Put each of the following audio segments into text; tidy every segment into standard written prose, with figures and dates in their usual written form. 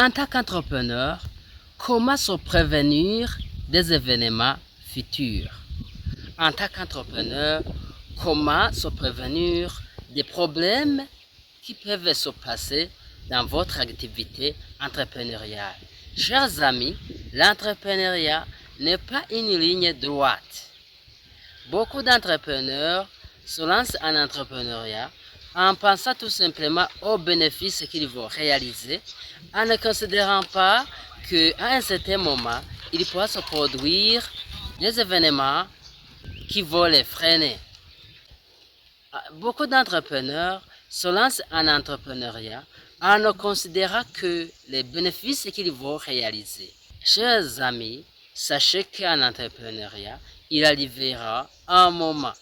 En tant qu'entrepreneur, comment se prévenir des événements futurs? En tant qu'entrepreneur, comment se prévenir des problèmes qui peuvent se passer dans votre activité entrepreneuriale? Chers amis, l'entrepreneuriat n'est pas une ligne droite. Beaucoup d'entrepreneurs se lancent en entrepreneuriat en pensant tout simplement aux bénéfices qu'ils vont réaliser, en ne considérant pas qu'à un certain moment, il pourra se produire des événements qui vont les freiner. Beaucoup d'entrepreneurs se lancent en entrepreneuriat en ne considérant que les bénéfices qu'ils vont réaliser. Chers amis, sachez qu'en entrepreneuriat, il arrivera un moment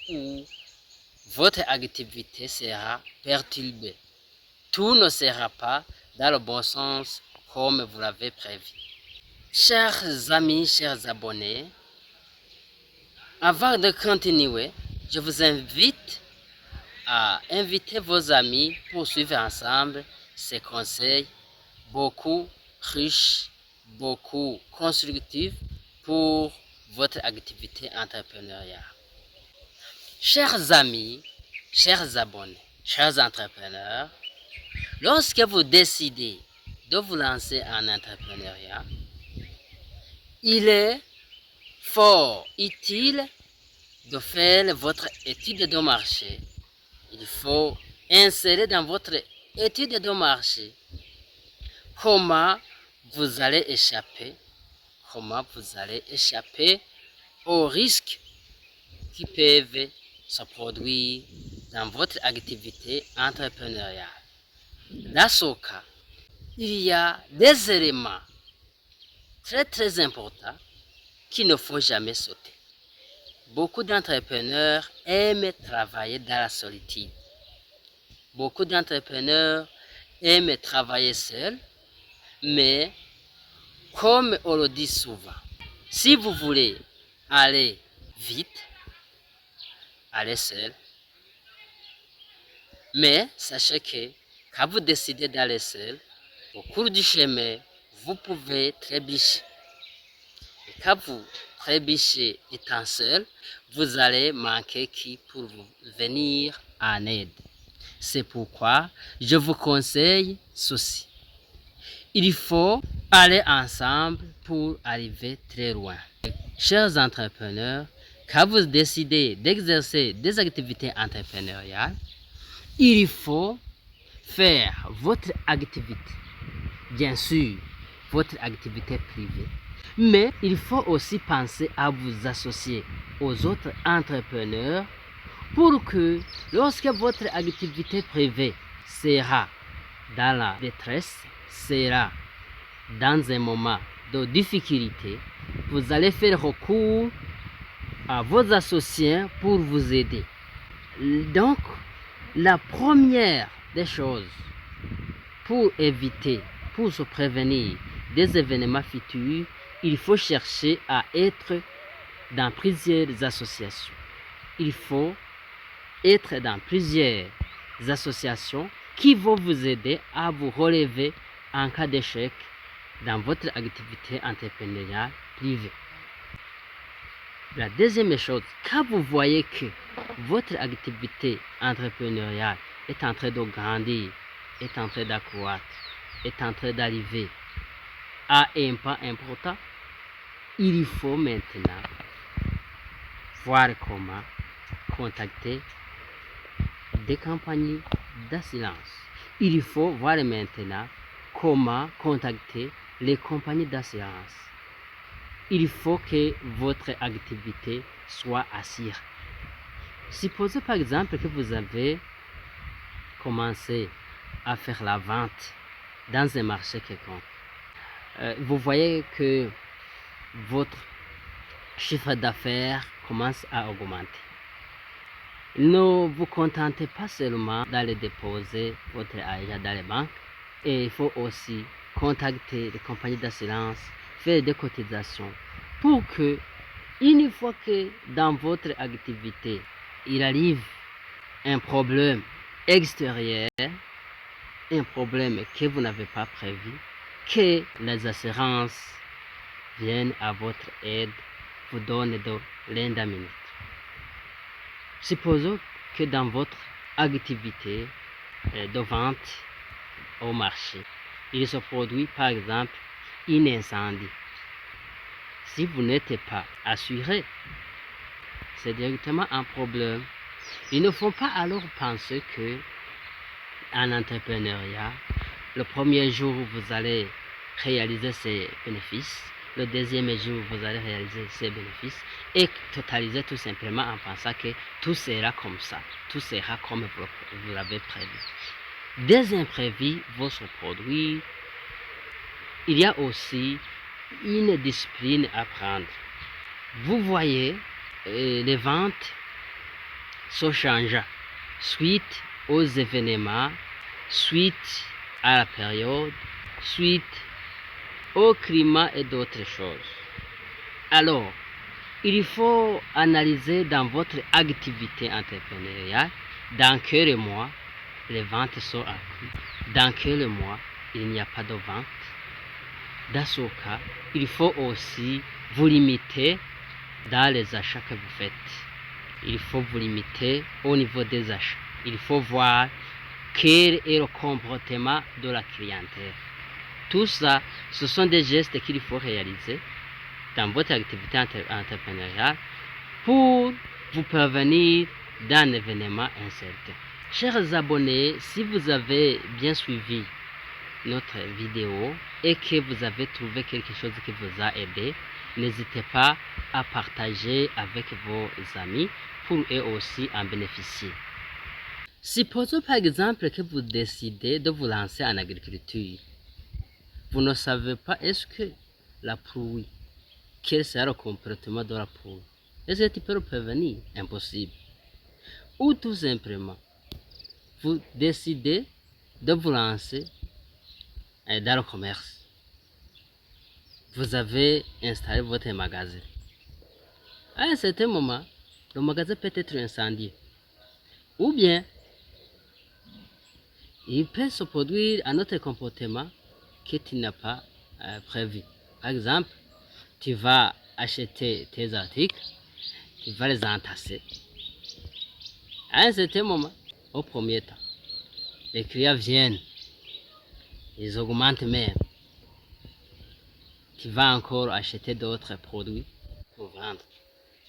où votre activité sera perturbée. Tout ne sera pas dans le bon sens comme vous l'avez prévu. Chers amis, chers abonnés, avant de continuer, je vous invite à inviter vos amis pour suivre ensemble ces conseils beaucoup riches, beaucoup constructifs pour votre activité entrepreneuriale. Chers amis, chers abonnés, chers entrepreneurs, lorsque vous décidez de vous lancer en entrepreneuriat, il est fort utile de faire votre étude de marché. Il faut insérer dans votre étude de marché comment vous allez échapper aux risques qui peuvent se produire dans votre activité entrepreneuriale. Dans ce cas, il y a des éléments très importants qu'il ne faut jamais sauter. Beaucoup d'entrepreneurs aiment travailler dans la solitude. Beaucoup d'entrepreneurs aiment travailler seuls, mais comme on le dit souvent, si vous voulez aller vite, allez seul. Mais sachez que quand vous décidez d'aller seul, au cours du chemin, vous pouvez trébucher. Et quand vous trébuchez étant seul, vous allez manquer qui pour vous venir en aide. C'est pourquoi je vous conseille ceci. Il faut aller ensemble pour arriver très loin. Chers entrepreneurs, quand vous décidez d'exercer des activités entrepreneuriales, il faut faire votre activité, bien sûr, votre activité privée, mais il faut aussi penser à vous associer aux autres entrepreneurs pour que lorsque votre activité privée sera dans la détresse, sera dans un moment de difficulté, vous allez faire recours à vos associés pour vous aider. Donc, la première des choses pour éviter, pour se prévenir des événements futurs, il faut chercher à être dans plusieurs associations. Il faut être dans plusieurs associations qui vont vous aider à vous relever en cas d'échec dans votre activité entrepreneuriale privée. La deuxième chose, quand vous voyez que votre activité entrepreneuriale est en train de grandir, est en train d'accroître, est en train d'arriver à un pas important, il faut maintenant voir comment contacter des compagnies d'assurance. Il faut voir maintenant comment contacter les compagnies d'assurance. Il faut que votre activité soit assurée. Supposez par exemple que vous avez commencé à faire la vente dans un marché quelconque. Vous voyez que votre chiffre d'affaires commence à augmenter. Ne vous contentez pas seulement d'aller déposer votre argent dans les banques, et il faut aussi contacter les compagnies d'assurance, faire des cotisations pour que, une fois que dans votre activité, il arrive un problème extérieur, un problème que vous n'avez pas prévu, que les assurances viennent à votre aide, vous donnent de l'indemnité. Supposons que dans votre activité de vente au marché, il se produit par exemple un incendie. Si vous n'êtes pas assuré, c'est directement un problème. Il ne faut pas alors penser que en entrepreneuriat, le premier jour vous allez réaliser ses bénéfices, le deuxième jour vous allez réaliser ses bénéfices et totaliser tout simplement en pensant que tout sera comme ça, tout sera comme vous l'avez prévu. Des imprévus vont se produire. Il y a aussi une discipline à prendre. Vous voyez, les ventes se changent suite aux événements, suite à la période, suite au climat et d'autres choses. Alors, il faut analyser dans votre activité entrepreneuriale dans quel mois les ventes sont accrues, dans quel mois il n'y a pas de vente. Dans ce cas, il faut aussi vous limiter dans les achats que vous faites. Il faut vous limiter au niveau des achats. Il faut voir quel est le comportement de la clientèle. Tout ça, ce sont des gestes qu'il faut réaliser dans votre activité entrepreneuriale pour vous prévenir d'un événement incertain. Chers abonnés, si vous avez bien suivi notre vidéo et que vous avez trouvé quelque chose qui vous a aidé, n'hésitez pas à partager avec vos amis pour eux aussi en bénéficier. Supposons par exemple que vous décidez de vous lancer en agriculture. Vous ne savez pas est-ce que la pluie, quel sera le comportement de la pluie. Est-ce que tu peux le prévenir? Impossible. Ou tout simplement, vous décidez de vous lancer dans le commerce. Vous avez installé votre magasin. À un certain moment, le magasin peut être incendié. Ou bien, il peut se produire un autre comportement que tu n'as pas prévu. Par exemple, tu vas acheter tes articles, tu vas les entasser. À un certain moment, au premier temps, les clients viennent, ils augmentent même. Tu vas encore acheter d'autres produits pour vendre.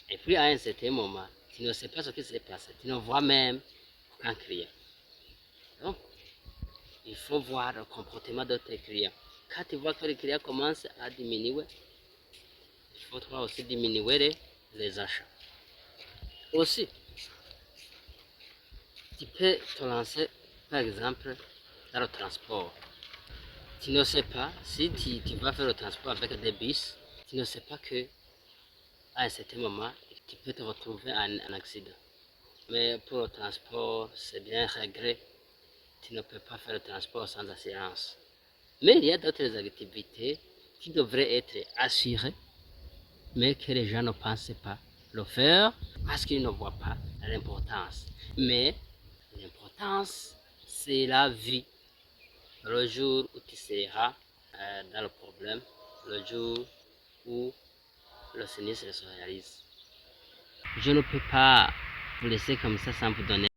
Et puis à un certain moment, tu ne sais pas ce qui s'est passé. Tu ne vois même aucun client. Donc, il faut voir le comportement de tes clients. Quand tu vois que les clients commencent à diminuer, il faut toi aussi diminuer les achats. Aussi, tu peux te lancer, par exemple, dans le transport. Tu ne sais pas, si tu vas faire le transport avec des bus, tu ne sais pas que à un certain moment, tu peux te retrouver en accident. Mais pour le transport, c'est bien réglé. Tu ne peux pas faire le transport sans assurance. Mais il y a d'autres activités qui devraient être assurées, mais que les gens ne pensent pas le faire parce qu'ils ne voient pas l'importance. Mais l'importance, c'est la vie. Le jour où tu seras dans le problème, le jour où le sinistre se réalise. Je ne peux pas vous laisser comme ça sans vous donner